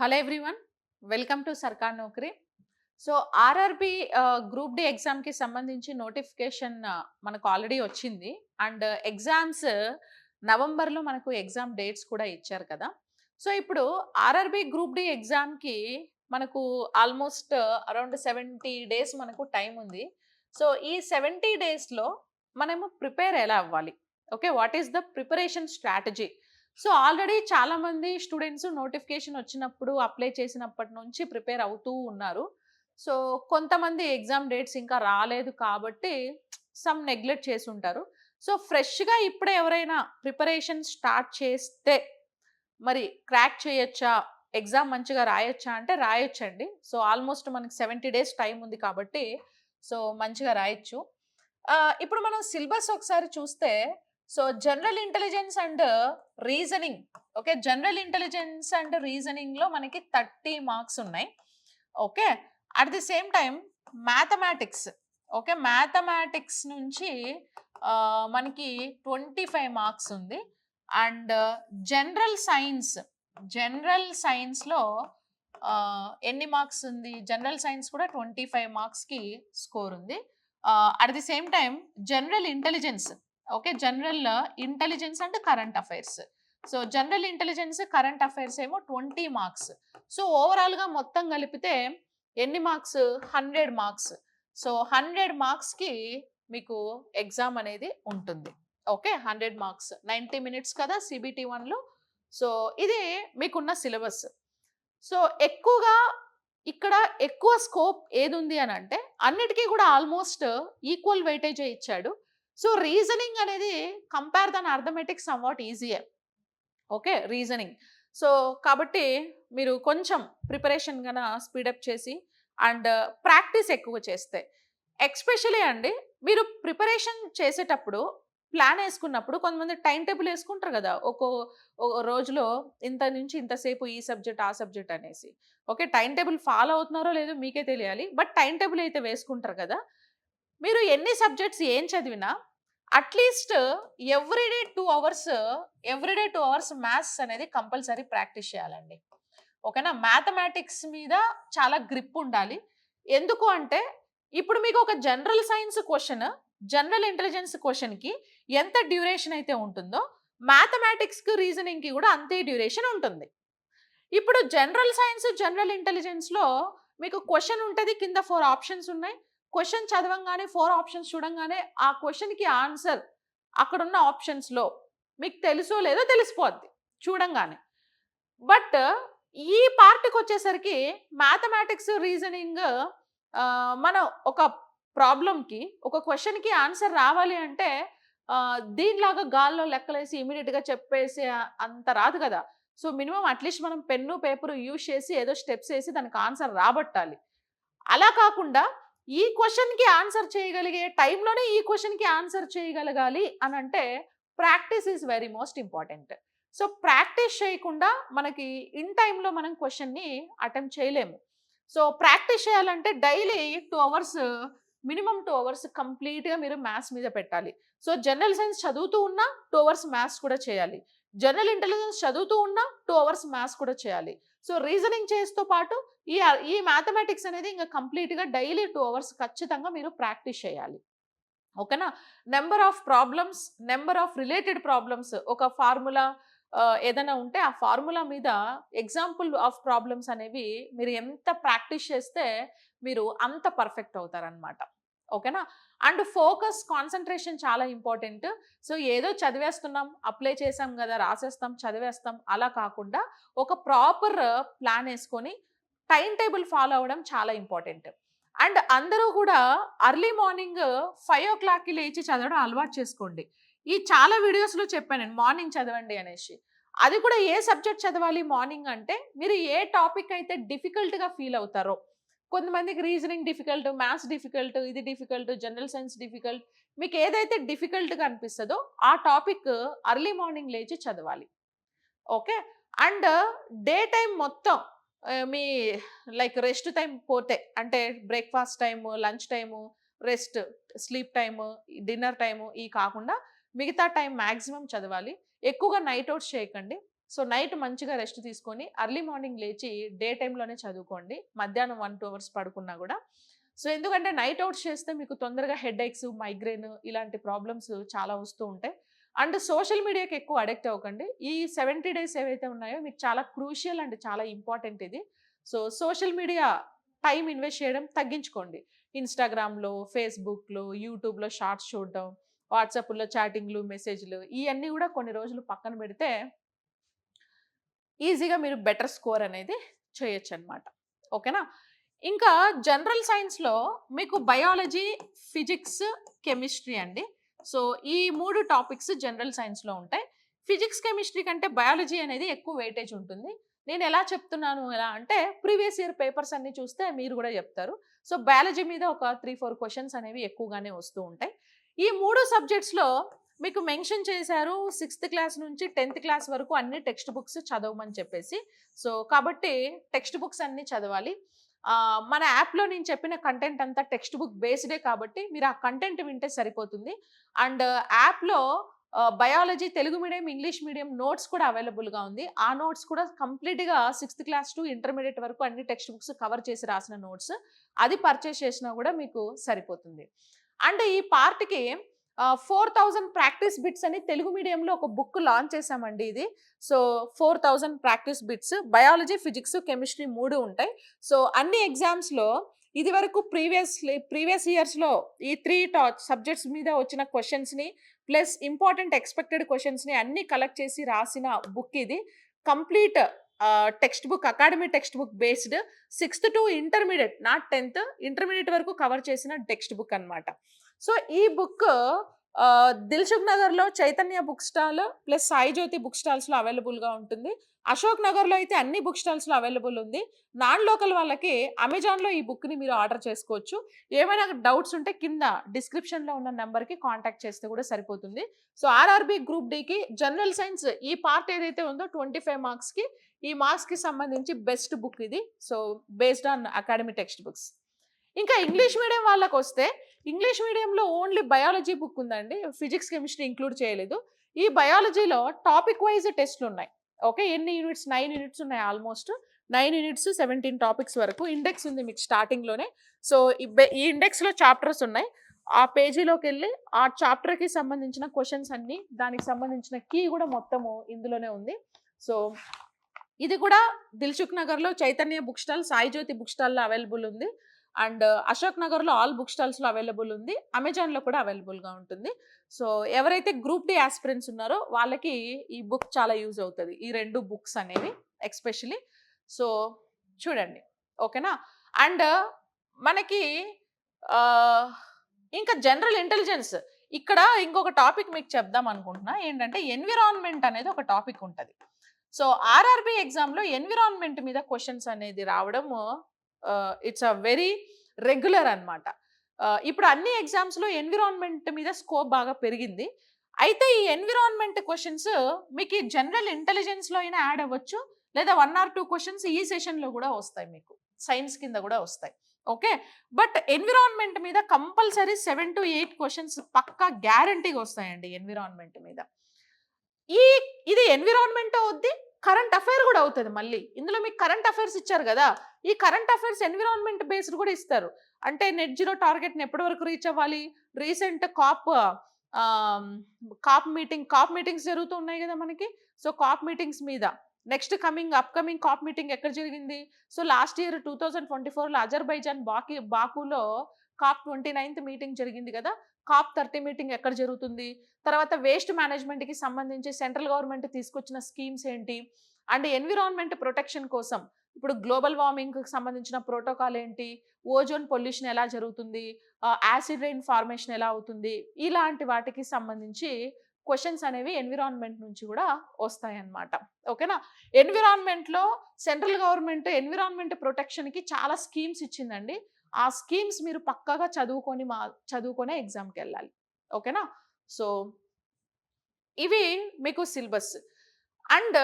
Hello everyone, welcome to సర్కార్ నౌకరీ. So RRB group D ఎగ్జామ్కి సంబంధించి నోటిఫికేషన్ మనకు ఆల్రెడీ వచ్చింది. అండ్ ఎగ్జామ్స్ నవంబర్లో మనకు ఎగ్జామ్ డేట్స్ కూడా ఇచ్చారు కదా. సో ఇప్పుడు ఆర్ఆర్బి గ్రూప్ డి ఎగ్జామ్కి మనకు ఆల్మోస్ట్ అరౌండ్ 70 డేస్ మనకు టైం ఉంది. సో ఈ 70 డేస్లో మనము ప్రిపేర్ ఎలా అవ్వాలి? Okay, what is the preparation strategy? So already చాలామంది స్టూడెంట్స్ నోటిఫికేషన్ వచ్చినప్పుడు అప్లై చేసినప్పటి నుంచి ప్రిపేర్ అవుతూ ఉన్నారు. సో కొంతమంది ఎగ్జామ్ డేట్స్ ఇంకా రాలేదు కాబట్టి సమ్ నెగ్లెక్ట్ చేసి ఉంటారు. సో ఫ్రెష్గా ఇప్పుడే ఎవరైనా ప్రిపరేషన్ స్టార్ట్ చేస్తే మరి క్రాక్ చేయొచ్చా, ఎగ్జామ్ మంచిగా రాయొచ్చా అంటే రాయొచ్చండి. సో ఆల్మోస్ట్ మనకి 70 డేస్ టైం ఉంది కాబట్టి సో మంచిగా రాయొచ్చు. ఇప్పుడు మనం సిలబస్ ఒకసారి చూస్తే so general intelligence and reasoning, okay, general intelligence and reasoning లో మనకి 30 మార్క్స్ ఉన్నాయి. Okay, at the same time mathematics, okay, mathematics నుంచి మనకి 25 మార్క్స్ ఉంది. అండ్ జనరల్ సైన్స్, జనరల్ సైన్స్లో ఎన్ని మార్క్స్ ఉంది? జనరల్ సైన్స్ కూడా 25 మార్క్స్కి స్కోర్ ఉంది. At the same time general intelligence, okay, general intelligence and current affairs. So general intelligence current affairs ఏమో 20 మార్క్స్. సో ఓవరాల్గా మొత్తం కలిపితే ఎన్ని మార్క్స్? 100 మార్క్స్. సో 100 మార్క్స్కి మీకు ఎగ్జామ్ అనేది ఉంటుంది. ఓకే, 100 మార్క్స్ 90 మినిట్స్ కదా సిబిటి 1లో. సో ఇది మీకున్న సిలబస్. సో ఎక్కువగా ఇక్కడ ఎక్కువ స్కోప్ ఏది ఉంది అని అంటే అన్నిటికీ కూడా ఆల్మోస్ట్ ఈక్వల్ వెయిటేజే ఇచ్చాడు. సో రీజనింగ్ అనేది కంపేర్ దన్ అర్థమెటిక్స్ సమ్వాట్ ఈజీయే. Okay, reasoning. సో కాబట్టి మీరు కొంచెం ప్రిపరేషన్ గన స్పీడప్ చేసి అండ్ ప్రాక్టీస్ ఎక్కువ చేస్తే ఎక్స్పెషలీ అండి, మీరు ప్రిపరేషన్ చేసేటప్పుడు ప్లాన్ వేసుకున్నప్పుడు కొంతమంది టైం టేబుల్ వేసుకుంటారు కదా, ఓ రోజులో ఇంత నుంచి ఇంతసేపు ఈ సబ్జెక్ట్ ఆ సబ్జెక్ట్ అనేసి. ఓకే, టైం టేబుల్ ఫాలో అవుతున్నారో లేదో మీకే తెలియాలి, బట్ టైం టేబుల్ అయితే వేసుకుంటారు కదా. మీరు ఎన్ని సబ్జెక్ట్స్ ఏం చదివినా at least everyday 2 hours, everyday 2 hours maths అనేది కంపల్సరీ ప్రాక్టీస్ చేయాలండి. ఓకేనా, మ్యాథమెటిక్స్ మీద చాలా గ్రిప్ ఉండాలి. ఎందుకు అంటే ఇప్పుడు మీకు ఒక general science question, general intelligence క్వశ్చన్కి ఎంత డ్యూరేషన్ అయితే ఉంటుందో మ్యాథమెటిక్స్కి రీజనింగ్కి కూడా అంతే డ్యూరేషన్ ఉంటుంది. ఇప్పుడు జనరల్ సైన్స్, జనరల్ ఇంటెలిజెన్స్లో మీకు క్వశ్చన్ ఉంటుంది, కింద 4 ఆప్షన్స్ ఉన్నాయి. క్వశ్చన్ చదవంగానే 4 ఆప్షన్స్ చూడంగానే ఆ క్వశ్చన్కి ఆన్సర్ అక్కడున్న ఆప్షన్స్లో మీకు తెలుసో లేదో తెలిసిపోద్ది చూడంగానే. బట్ ఈ పార్ట్కి వచ్చేసరికి మ్యాథమెటిక్స్, రీజనింగ్ మనం ఒక ప్రాబ్లంకి, ఒక క్వశ్చన్కి ఆన్సర్ రావాలి అంటే దీనిలాగా గాల్లో లెక్కలేసి ఇమీడియట్గా చెప్పేసి అంత రాదు కదా. సో మినిమం అట్లీస్ట్ మనం పెన్ను పేపర్ యూజ్ చేసి ఏదో స్టెప్స్ వేసి దానికి ఆన్సర్ రాబట్టాలి. అలా కాకుండా ఈ క్వశ్చన్కి ఆన్సర్ చేయగలిగే టైంలోనే ఈ క్వశ్చన్కి ఆన్సర్ చేయగలగాలి అని అంటే practice is very most important. So practice చేయకుండా మనకి ఇన్ టైంలో మనం క్వశ్చన్ని అటెంప్ట్ చేయలేము. సో ప్రాక్టీస్ చేయాలంటే డైలీ 2 అవర్స్, మినిమం 2 అవర్స్ కంప్లీట్గా మీరు మ్యాథ్స్ మీద పెట్టాలి. సో జనరల్ సైన్స్ చదువుతూ ఉన్నా 2 అవర్స్ మ్యాథ్స్ కూడా చేయాలి. జనరల్ ఇంటెలిజెన్స్ చదువుతూ ఉన్నా 2 అవర్స్ మ్యాథ్స్ కూడా చేయాలి. సో రీజనింగ్ చేస్తూ పాటు ఈ ఈ మ్యాథమెటిక్స్ అనేది ఇంకా కంప్లీట్గా డైలీ 2 అవర్స్ ఖచ్చితంగా మీరు ప్రాక్టీస్ చేయాలి. ఓకేనా, number of problems, number of related problems, ఒక ఫార్ములా ఏదైనా ఉంటే ఆ ఫార్ములా మీద ఎగ్జాంపుల్ ఆఫ్ ప్రాబ్లమ్స్ అనేవి మీరు ఎంత ప్రాక్టీస్ చేస్తే మీరు అంత పర్ఫెక్ట్ అవుతారనమాట. ఓకేనా, అండ్ ఫోకస్, కాన్సన్ట్రేషన్ చాలా ఇంపార్టెంట్. సో ఏదో చదివేస్తున్నాం, అప్లై చేసాం కదా, రాసేస్తాం, చదివేస్తాం అలా కాకుండా ఒక ప్రాపర్ ప్లాన్ వేసుకొని టైం టేబుల్ ఫాలో అవ్వడం చాలా ఇంపార్టెంట్. అండ్ అందరూ కూడా అర్లీ మార్నింగ్ 5 o'clockకి లేచి చదవడం అలవాటు చేసుకోండి. ఈ చాలా వీడియోస్లో చెప్పానండి మార్నింగ్ చదవండి అనేసి. అది కూడా ఏ సబ్జెక్ట్ చదవాలి మార్నింగ్ అంటే మీరు ఏ టాపిక్ అయితే డిఫికల్ట్గా ఫీల్ అవుతారో, కొంతమందికి రీజనింగ్ డిఫికల్ట్, మ్యాథ్స్ డిఫికల్ట్, ఇది డిఫికల్ట్, జనరల్ సైన్స్ డిఫికల్ట్, మీకు ఏదైతే డిఫికల్ట్గా అనిపిస్తుందో ఆ టాపిక్ అర్లీ మార్నింగ్ లేచి చదవాలి. ఓకే, అండ్ డే టైం మొత్తం మీ లైక్ రెస్ట్ టైం పోతే అంటే breakfast time, lunch time, rest, sleep time, dinner time ఈ కాకుండా మిగతా టైం మ్యాక్సిమం చదవాలి. ఎక్కువగా నైట్ అవుట్స్ చేయకండి. సో నైట్ మంచిగా రెస్ట్ తీసుకొని ఎర్లీ మార్నింగ్ లేచి డే టైంలోనే చదువుకోండి. మధ్యాహ్నం 1, 2 అవర్స్ పడుకున్నా కూడా. సో ఎందుకంటే నైట్ అవుట్స్ చేస్తే మీకు తొందరగా హెడేక్స్, మైగ్రేన్ ఇలాంటి ప్రాబ్లమ్స్ చాలా వస్తూ ఉంటాయి. అండ్ సోషల్ మీడియాకి ఎక్కువ అడిక్ట్ అవ్వకండి. ఈ 70 డేస్ ఏవైతే ఉన్నాయో మీకు చాలా క్రూషియల్ అండ్ చాలా ఇంపార్టెంట్ ఇది. So social media time invest చేయడం తగ్గించుకోండి. ఇన్‌స్టాగ్రామ్‌లో, ఫేస్‌బుక్‌లో, యూట్యూబ్‌లో షార్ట్స్ చూడడం, వాట్సాప్‌లో చాటింగ్‌లు, మెసేజ్‌లు ఇయన్నీ గూడా కొన్ని రోజులు పక్కన పెడితే ఈజీగా మీరు బెటర్ స్కోర్ అనేది చేయొచ్చనమాట. ఓకేనా? ఇంకా జనరల్ సైన్స్‌లో మీకు బయాలజీ, ఫిజిక్స్, కెమిస్ట్రీ అండి. సో ఈ 3 టాపిక్స్ జనరల్ సైన్స్‌లో ఉంటాయి. ఫిజిక్స్, కెమిస్ట్రీ కంటే బయాలజీ అనేది ఎక్కువ వెయిటేజ్ ఉంటుంది. నేను ఎలా చెప్తున్నాను ఎలా అంటే ప్రీవియస్ ఇయర్ పేపర్స్ అన్నీ చూస్తే మీరు గూడా చెప్తారు. సో బయాలజీ మీద ఒక 3, 4 క్వెషన్స్ అనేవి ఎక్కువగానే వస్తూ ఉంటాయి. ఈ 3 సబ్జెక్ట్స్‌లో మీకు మెన్షన్ చేశారు 6థ్ క్లాస్ నుంచి 10థ్ క్లాస్ వరకు అన్ని టెక్స్ట్ బుక్స్ చదవమని చెప్పేసి. సో కాబట్టి టెక్స్ట్ బుక్స్ అన్నీ చదవాలి. మన యాప్‌లో నేను చెప్పిన కంటెంట్ అంతా టెక్స్ట్ బుక్ బేస్డే కాబట్టి మీరు ఆ కంటెంట్ వింటే సరిపోతుంది. అండ్ యాప్‌లో biology Telugu medium, English medium notes కూడా అవైలబుల్‌గా ఉంది. ఆ నోట్స్ కూడా కంప్లీట్‌గా 6థ్ క్లాస్ టు ఇంటర్మీడియేట్ వరకు అన్ని టెక్స్ట్ బుక్స్ కవర్ చేసి రాసిన నోట్స్. అది పర్చేస్ చేసినా కూడా మీకు సరిపోతుంది. అండ్ ఈ పార్ట్‌కి 4000 ప్రాక్టీస్ బిట్స్ అని తెలుగు మీడియంలో ఒక బుక్ లాంచ్ చేశామండి ఇది. So 4000 practice bits biology, physics, chemistry 3 ఉంటాయి. సో అన్ని ఎగ్జామ్స్‌లో ఇదివరకు ప్రీవియస్ ఇయర్స్‌లో ఈ 3 సబ్జెక్ట్స్ మీద వచ్చిన క్వెషన్స్‌ని ప్లస్ ఇంపార్టెంట్ ఎక్స్‌పెక్టెడ్ క్వెషన్స్‌ని అన్నీ కలెక్ట్ చేసి రాసిన బుక్ ఇది. Complete text book academy text book based 6థ్ to intermediate not 10థ్ ఇంటర్మీడియేట్ వరకు కవర్ చేసిన టెక్స్ట్ బుక్ అన్నమాట. సో ఈ బుక్ దిల్సుఖ్ నగర్‌లో Chaitanya book stall plus Sai జ్యోతి బుక్ స్టాల్స్‌లో అవైలబుల్‌గా ఉంటుంది. అశోక్ నగర్‌లో అయితే అన్ని బుక్ స్టాల్స్‌లో అవైలబుల్ ఉంది. నాన్ లోకల్ వాళ్ళకి అమెజాన్‌లో ఈ బుక్‌ని మీరు ఆర్డర్ చేసుకోవచ్చు. ఏమైనా డౌట్స్ ఉంటే కింద డిస్క్రిప్షన్‌లో ఉన్న నంబర్‌కి కాంటాక్ట్ చేస్తే కూడా సరిపోతుంది. సో ఆర్ఆర్‌బీ గ్రూప్ డీకి జనరల్ సైన్స్ ఈ పార్ట్ ఏదైతే ఉందో 25 మార్క్స్‌కి ఈ మార్క్స్‌కి సంబంధించి బెస్ట్ బుక్ ఇది. So based on academy text books. ఇంకా ఇంగ్లీష్ మీడియం వాళ్ళకొస్తే ఇంగ్లీష్ మీడియంలో ఓన్లీ బయాలజీ బుక్ ఉందండి. ఫిజిక్స్, కెమిస్ట్రీ ఇంక్లూడ్ చేయలేదు. ఈ బయాలజీలో టాపిక్ వైస్ టెస్ట్‌లున్నాయి. ఓకే. ఎన్ని యూనిట్స్ 9 యూనిట్స్ ఉన్నాయి ఆల్‌మోస్ట్. 9 యూనిట్స్ 17 టాపిక్స్ వరకు ఇండెక్స్ ఉంది మీకు స్టార్టింగ్‌లోనే. సో ఈ ఇండెక్స్‌లో చాప్టర్స్ ఉన్నాయి. ఆ పేజీలోకెళ్ళి ఆ చాప్టర్‌కి సంబంధించిన క్వెషన్స్ అన్నీ దానికి సంబంధించిన కీ కూడా మొత్తము ఇందులోనే ఉంది. సో ఇది కూడా దిల్సుఖ్ నగర్‌లో చైతన్య బుక్ స్టాల్, సాయి జ్యోతి బుక్ స్టాల్‌లో అవైలబుల్ ఉంది. అండ్ అశోక్ నగర్‌లో ఆల్ బుక్ స్టాల్స్‌లో అవైలబుల్ ఉంది. అమెజాన్‌లో కూడా అవైలబుల్‌గా ఉంటుంది. సో ఎవరైతే గ్రూప్ డి యాస్పిరెంట్స్ ఉన్నారో వాళ్ళకి ఈ బుక్ చాలా యూజ్ అవుతది. ఈ 2 బుక్స్ అనేవి ఎస్పెషల్లీ. సో చూడండి. ఓకేనా? అండ్ మనకి ఆహ్, ఇంకా జనరల్ ఇంటెలిజెన్స్ ఇక్కడ ఇంకొక టాపిక్ మీకు చెప్దాం అనుకుంటున్నా. ఏంటంటే ఎన్విరాన్మెంట్ అనేది ఒక టాపిక్ ఉంటది. సో ఆర్ఆర్‌బీ ఎగ్జామ్‌లో ఎన్విరాన్మెంట్ మీద క్వెషన్స్ అనేది రావడము ఇట్స్ అ వెరీ రెగ్యులర్ అన్నమాట. ఇప్పుడు అన్ని ఎగ్జామ్స్‌లో ఎన్విరాన్మెంట్ మీద స్కోప్ బాగా పెరిగింది. అయితే ఈ ఎన్విరాన్మెంట్ క్వెషన్స్ మీకు ఈ జనరల్ ఇంటెలిజెన్స్‌లో అయినా యాడ్ అవ్వచ్చు. లేదా 1 ఆర్ 2 క్వెషన్స్ ఈ సెషన్‌లో కూడా వస్తాయి మీకు. సైన్స్ కింద కూడా వస్తాయి. ఓకే. బట్ ఎన్విరాన్మెంట్ మీద కంపల్సరీ 7-8 క్వెషన్స్ పక్కా గ్యారంటీగా వస్తాయండి ఎన్విరాన్మెంట్ మీద. ఈ ఇది ఎన్విరాన్మెంట్ అవుద్ది. కరెంట్ అఫైర్ కూడా అవుతది మళ్ళీ. ఇందులో మీకు కరెంట్ అఫైర్స్ ఇచ్చారు గదా! ఈ కరెంట్ అఫైర్స్ ఎన్విరాన్మెంట్ బేస్డ్ కూడా ఇస్తారు. అంటే నెట్ జీరో టార్గెట్‌ని ఎప్పటి వరకు రీచ్ అవ్వాలి? రీసెంట్ ఆహ్, కాప్ మీటింగ్స్ జరుగుతూ ఉన్నాయి గదా మనకి. సో, కాప్ మీటింగ్స్ మీద నెక్స్ట్ అప్‌కమింగ్ కాప్ మీటింగ్ ఎక్కడ జరిగింది? సో, లాస్ట్ ఇయర్ 2024లో అజర్బైజాన్ బాకులో కాప్ 29థ్ మీటింగ్ జరిగింది గదా! కాప్ 30 మీటింగ్ ఎక్కడ జరుగుతుంది? తర్వాత వేస్ట్ మేనేజ్మెంట్‌కి సంబంధించి సెంట్రల్ గవర్నమెంట్ తీసుకొచ్చిన స్కీమ్స్ ఏంటి? అండ్ ఎన్విరాన్మెంట్ ప్రొటెక్షన్ కోసం ఇప్పుడు గ్లోబల్ వార్మింగ్‌కి సంబంధించిన ప్రోటోకాల్ ఏంటి? ఓజోన్ పొల్యూషన్ ఎలా జరుగుతుంది? యాసిడ్ రెయిన్ ఫార్మేషన్ ఎలా అవుతుంది? ఇలాంటి వాటికి సంబంధించి క్వెషన్స్ అనేవి ఎన్విరాన్మెంట్ నుంచి కూడా వస్తాయన్నమాట. ఓకేనా? ఎన్విరాన్మెంట్‌లో సెంట్రల్ గవర్నమెంట్ ఎన్విరాన్మెంట్ ప్రొటెక్షన్‌కి చాలా స్కీమ్స్ ఇచ్చిందండి. ఆ స్కీమ్స్ మీరు పక్కాగా చదువుకొనే ఎగ్జామ్‌కెళ్ళాలి. ఓకేనా? సో ఇవి మీకు సిలబస్. అండ్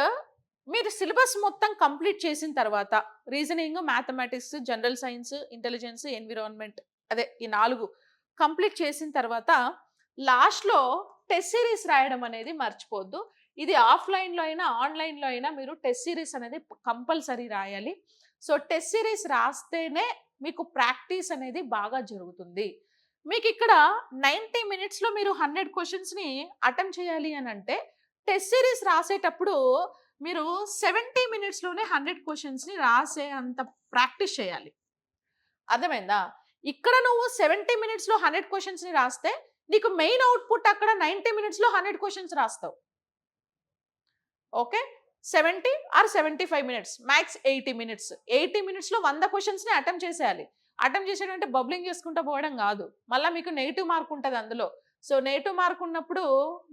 మీరు సిలబస్ మొత్తం కంప్లీట్ చేసిన తర్వాత reasoning, mathematics, general science, intelligence, environment అదే ఈ 4 కంప్లీట్ చేసిన తర్వాత లాస్ట్‌లో టెస్ట్ సీరీస్ రాయడం అనేది మర్చిపోవద్దు. ఇది ఆఫ్లైన్లో అయినా ఆన్లైన్లో అయినా మీరు టెస్ట్ సిరీస్ అనేది కంపల్సరీ రాయాలి. సో టెస్ట్ సిరీస్ రాస్తేనే మీకు ప్రాక్టీస్ అనేది బాగా జరుగుతుంది. మీకు ఇక్కడ 90 మినిట్స్లో మీరు 100 క్వశ్చన్స్ని అటెంప్ట్ చేయాలి అని అంటే టెస్ట్ సిరీస్ రాసేటప్పుడు మీరు 70 మినిట్స్లోనే 100 క్వశ్చన్స్ని రాసే అంత ప్రాక్టీస్ చేయాలి. అర్థమైందా? ఇక్కడ నువ్వు 70 మినిట్స్‌లో 100 క్వెషన్స్‌ని రాస్తే, నీకు మెయిన్ ఔట్‌పుట్ అక్కడ 90 మినిట్స్‌లో 100 క్వెషన్స్ రాస్తావు. Okay. 70 or 75 minutes. Max 80 minutes. 80 మినిట్స్‌లో 100 క్వెషన్స్‌ని అటెంప్ట్ చేసేయాలి. అటెంప్ట్ చేసాడంటే బబ్లింగ్ చేసుకుంటా పోవడం కాదు. మళ్ళా మీకు నెగెటివ్ మార్క్ ఉంటది అందులో. సో, నెగెటివ్ మార్క్ ఉన్నప్పుడు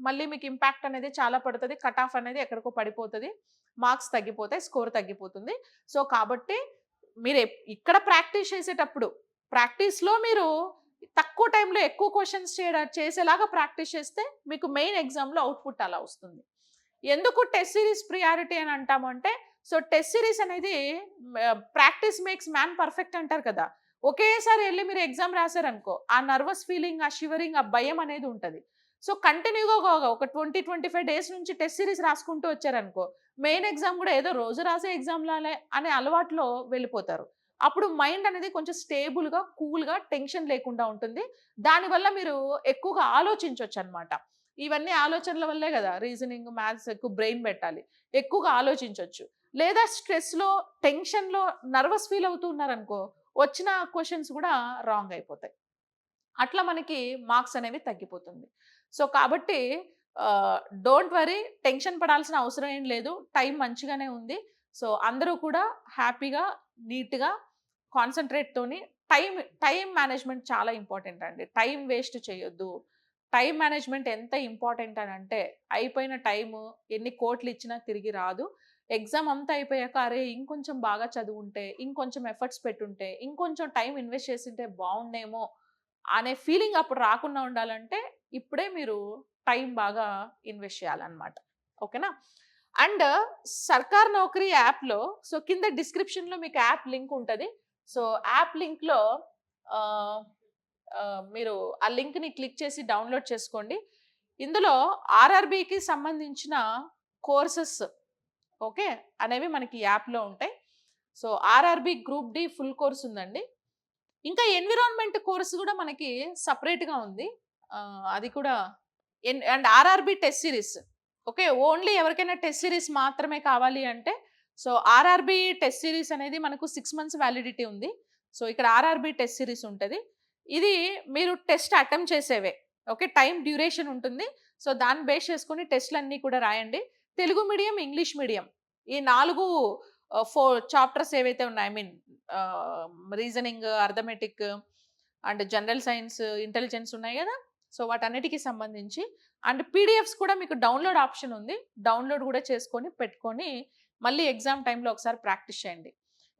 మళ్ళీ మీకు ఇంపాక్ట్ అనేది చాలా పడతది. కట్ ఆఫ్ అనేది ఎక్కడికో పడిపోతది. మార్క్స్ తగ్గిపోతాయి. స్కోర్ తగ్గిపోతుంది. సో, కాబట్టి మీరు ఇక్కడ ప్రాక్టీస్ చేసేటప్పుడు ప్రాక్టీస్‌లో మీరు తక్కువ టైంలో ఎక్కువ క్వెషన్స్ చేసేలాగా ప్రాక్టీస్ చేస్తే మీకు మెయిన్ ఎగ్జామ్‌లో ఔట్‌పుట్ అలా వస్తుంది. ఎందుకు టెస్ట్ సిరీస్ ప్రియారిటీ అని అంటామంటే, సో టెస్ట్ సిరీస్ అనేది ప్రాక్టీస్ మేక్స్ మ్యాన్ పర్ఫెక్ట్ అంటారు కదా! ఒకేసారి ఎళ్లి మీరు ఎగ్జామ్ రాసారనుకో, ఆ నర్వస్ ఫీలింగ్, ఆ షివరింగ్, ఆ భయం అనేది ఉంటది. సో కంటిన్యూగా ఒక 20, 25 డేస్ నుంచి టెస్ట్ సిరీస్ రాసుకుంటూ వచ్చారనుకో, మెయిన్ ఎగ్జామ్ కూడా ఏదో రోజు రాసే ఎగ్జామ్ లానే అనే అలవాటులో వెళ్ళిపోతారు. అప్పుడు మైండ్ అనేది కొంచెం స్టేబుల్‌గా, కూల్‌గా, టెన్షన్ లేకుండా ఉంటుంది. దానివల్ల మీరు ఎక్కువగా ఆలోచించొచ్చనమాట. ఇవన్నీ ఆలోచనల వల్లే కదా రీజనింగ్, మ్యాథ్స్ ఎక్కువ బ్రెయిన్ పెట్టాలి. ఎక్కువగా ఆలోచించొచ్చు. లేదా స్ట్రెస్‌లో, టెన్షన్‌లో, నర్వస్ ఫీల్ అవుతూ ఉన్నారనుకో, వచ్చిన క్వెషన్స్ కూడా రాంగ్ అయిపోతాయి. అట్లా మనకి మార్క్స్ అనేవి తగ్గిపోతుంది. సో, కాబట్టి డోంట్ వర్రీ, టెన్షన్ పడాల్సిన అవసరం ఏం లేదు. టైం మంచిగానే ఉంది. సో, అందరూ కూడా హ్యాపీగా, నీట్‌గా, కాన్సంట్రేట్‌తోని టైమ్ టైమ్ మేనేజ్‌మెంట్ చాలా ఇంపార్టెంట్ అండి. టైం వేస్ట్ చేయొద్దు. టైమ్ మేనేజ్‌మెంట్ ఎంత ఇంపార్టెంట్ అనంటే, అయిపోయిన టైము ఎన్ని కోట్లిచ్చినా తిరిగి రాదు. ఎగ్జామ్ అంతా అయిపోయాక అరే! ఇంకొంచెం బాగా చదువుంటే, ఇంకొంచెం ఎఫర్ట్స్ పెట్టుంటే, ఇంకొంచెం టైం ఇన్వెస్ట్ చేసుంటే బావుండేమో అనే ఫీలింగ్ అప్పుడు రాకుండా ఉండాలంటే, ఇప్పుడే మీరు టైం బాగా ఇన్వెస్ట్ చేయాలన్నమాట. ఓకేనా? అండ్ సర్కార్ నౌకరీ యాప్‌లో సో, కింద డిస్క్రిప్షన్‌లో మీకు యాప్ లింక్ ఉంటది. సో, యాప్ లింక్‌లో ఆహ్, మీరు ఆ లింక్‌ని క్లిక్ చేసి డౌన్‌లోడ్ చేసుకోండి. ఇందులో ఆర్ఆర్‌బీకి సంబంధించిన కోర్సెస్ ఓకే. అనేవి మనకి యాప్‌లో ఉంటాయి. So, RRB group D full course ఉందండి. ఇంకా ఎన్విరాన్మెంట్ కోర్స్ గూడా మనకి సెపరేట్‌గా ఉంది. అది కూడా and RRB test series. Okay. Only ఎవరికైనా టెస్ట్ సిరీస్ మాత్రమే కావాలి అంటే, సో, ఆర్ఆర్‌బీ టెస్ట్ సిరీస్ అనేది మనకు 6 మంత్స్ వాలిడిటీ ఉంది. సో, ఇక్కడ ఆర్ఆర్‌బీ టెస్ట్ సిరీస్ ఉంటది. ఇది మీరు టెస్ట్ అటెంప్ట్ చేసేవే. ఓకే. టైమ్ డ్యూరేషన్ ఉంటుంది. సో, దాన్ని బేస్ చేసుకొని టెస్ట్‌లన్నీ కూడా రాయండి. తెలుగు మీడియం, ఇంగ్లీష్ మీడియం ఈ 4 4 చాప్టర్స్ ఏవైతే ఉన్నాయో I mean reasoning, arithmetic and general science, intelligence ఉన్నాయి గదా! సో, వాటన్నిటికి సంబంధించి అండ్ పీడిఎఫ్స్ కూడా మీకు డౌన్‌లోడ్ ఆప్షన్ ఉంది. డౌన్‌లోడ్ గూడా చేసుకొని, పెట్టుకొని మళ్ళీ ఎగ్జామ్ టైమ్‌లో ఒకసారి ప్రాక్టీస్ చేయండి.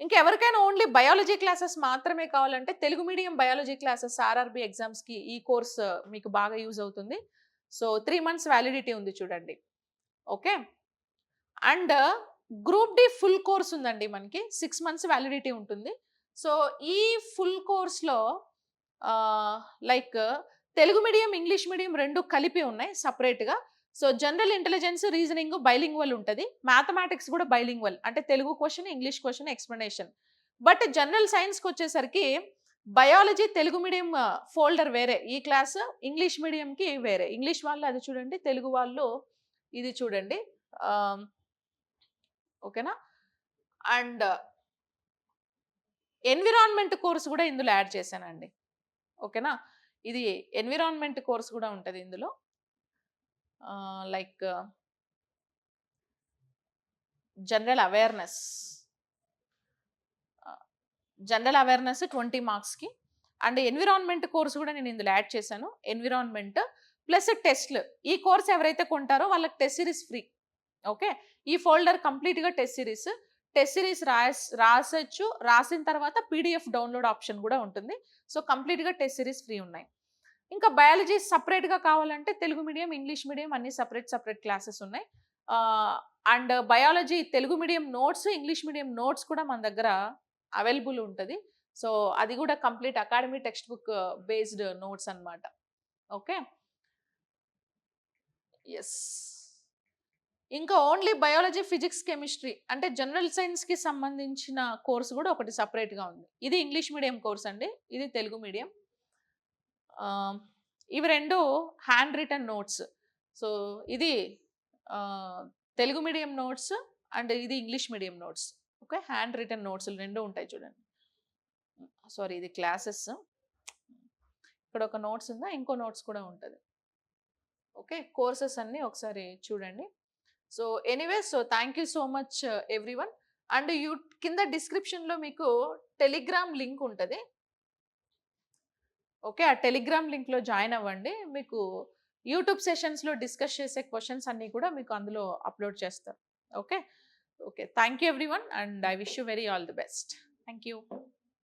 ఇంకెవరికైనా ఓన్లీ బయాలజీ క్లాసెస్ మాత్రమే కావాలంటే Telugu medium biology classes RRB ఎగ్జామ్స్‌కి ఈ కోర్స్ మీకు బాగా యూజ్ అవుతుంది. సో, 3 మంత్స్ వాలిడిటీ ఉంది చూడండి. Okay. And group D full course ఉందండి మనకి. 6 మంత్స్ వాలిడిటీ ఉంటుంది. సో, ఈ ఫుల్ కోర్స్‌లో ah, like Telugu medium, English medium 2 కలిపి ఉన్నాయి సెపరేట్‌గా. So, general intelligence, reasoning bilingual ఉంటది. మ్యాథమెటిక్స్ కూడా బైలింగ్వల్. అంటే Telugu question, English question, explanation. But general సైన్స్‌కొచ్చేసరికి బయాలజీ తెలుగు మీడియం ఫోల్డర్ వేరే. ఈ క్లాస్ ఇంగ్లీష్ మీడియంకి వేరే. ఇంగ్లీష్ వాళ్ళు అది చూడండి. తెలుగు వాళ్ళు ఇది చూడండి. ఆహ్, ఓకేనా? అండ్ ఎన్విరాన్మెంట్ కోర్స్ కూడా ఇందులో యాడ్ చేశానండి. ఓకేనా? ఇది ఎన్విరాన్మెంట్ కోర్స్ కూడా ఉంటది ఇందులో. Like general awareness. General awareness 20 మార్క్స్‌కి. అండ్ ఎన్విరాన్మెంట్ కోర్స్ కూడా నేను ఇందులో యాడ్ చేశాను. ఎన్విరాన్మెంట్ ప్లస్ టెస్ట్‌లు. ఈ కోర్స్ ఎవరైతే కొంటారో వాళ్ళకి టెస్ట్ సిరీస్ ఫ్రీ. ఓకే. ఈ ఫోల్డర్ కంప్లీట్‌గా టెస్ట్ సిరీస్. టెస్ట్ సిరీస్ రాసొచ్చు. రాసిన తర్వాత పీడీఎఫ్ డౌన్‌లోడ్ ఆప్షన్ కూడా ఉంటుంది. సో, కంప్లీట్‌గా టెస్ట్ సిరీస్ ఫ్రీ ఉన్నాయి. ఇంకా బయాలజీ సెపరేట్‌గా కావాలంటే తెలుగు మీడియం, ఇంగ్లీష్ మీడియం అన్ని సెపరేట్ క్లాసెస్ ఉన్నాయి. ఆహ్, and biology Telugu medium notes, English medium notes కూడా మన దగ్గర అవైలబుల్ ఉంటది. సో, అది కూడా complete academy text book based notes అన్నమాట. ఓకే. యెస్. ఇంకా ఓన్లీ బయాలజీ, ఫిజిక్స్, కెమిస్ట్రీ అంటే జనరల్ సైన్స్‌కి సంబంధించిన కోర్స్ గూడా ఒకటి సెపరేట్‌గా ఉంది. ఇది ఇంగ్లీష్ మీడియం కోర్స్ అండి. ఇది తెలుగు మీడియం. ఆహ్, ఇవి 2 హ్యాండ్ రిటెన్ నోట్స్. సో, ఇది తెలుగు మీడియం నోట్స్ అండ్ ఇది English medium notes. Okay. Hand written నోట్స్‌లు 2 ఉంటాయి చూడండి. సారీ ఇది క్లాసెస్. ఇక్కడ ఒక నోట్స్ ఉందా? ఇంకో నోట్స్ కూడా ఉంటది. ఓకే. కోర్సెస్ అన్నీ ఒకసారి చూడండి. So, anyways thank you so much everyone. And కింద డిస్క్రిప్షన్‌లో మీకు టెలిగ్రామ్ లింక్ ఉంటది. ఓకే. ఆ టెలిగ్రామ్ లింక్‌లో జాయిన్ అవ్వండి. మీకు యూట్యూబ్ సెషన్స్‌లో డిస్కస్ చేసే క్వెషన్స్ అన్నీ కూడా మీకు అందులో అప్‌లోడ్ చేస్తారు. Okay. Okay. Thank you everyone and I wish you very all the best. Thank you.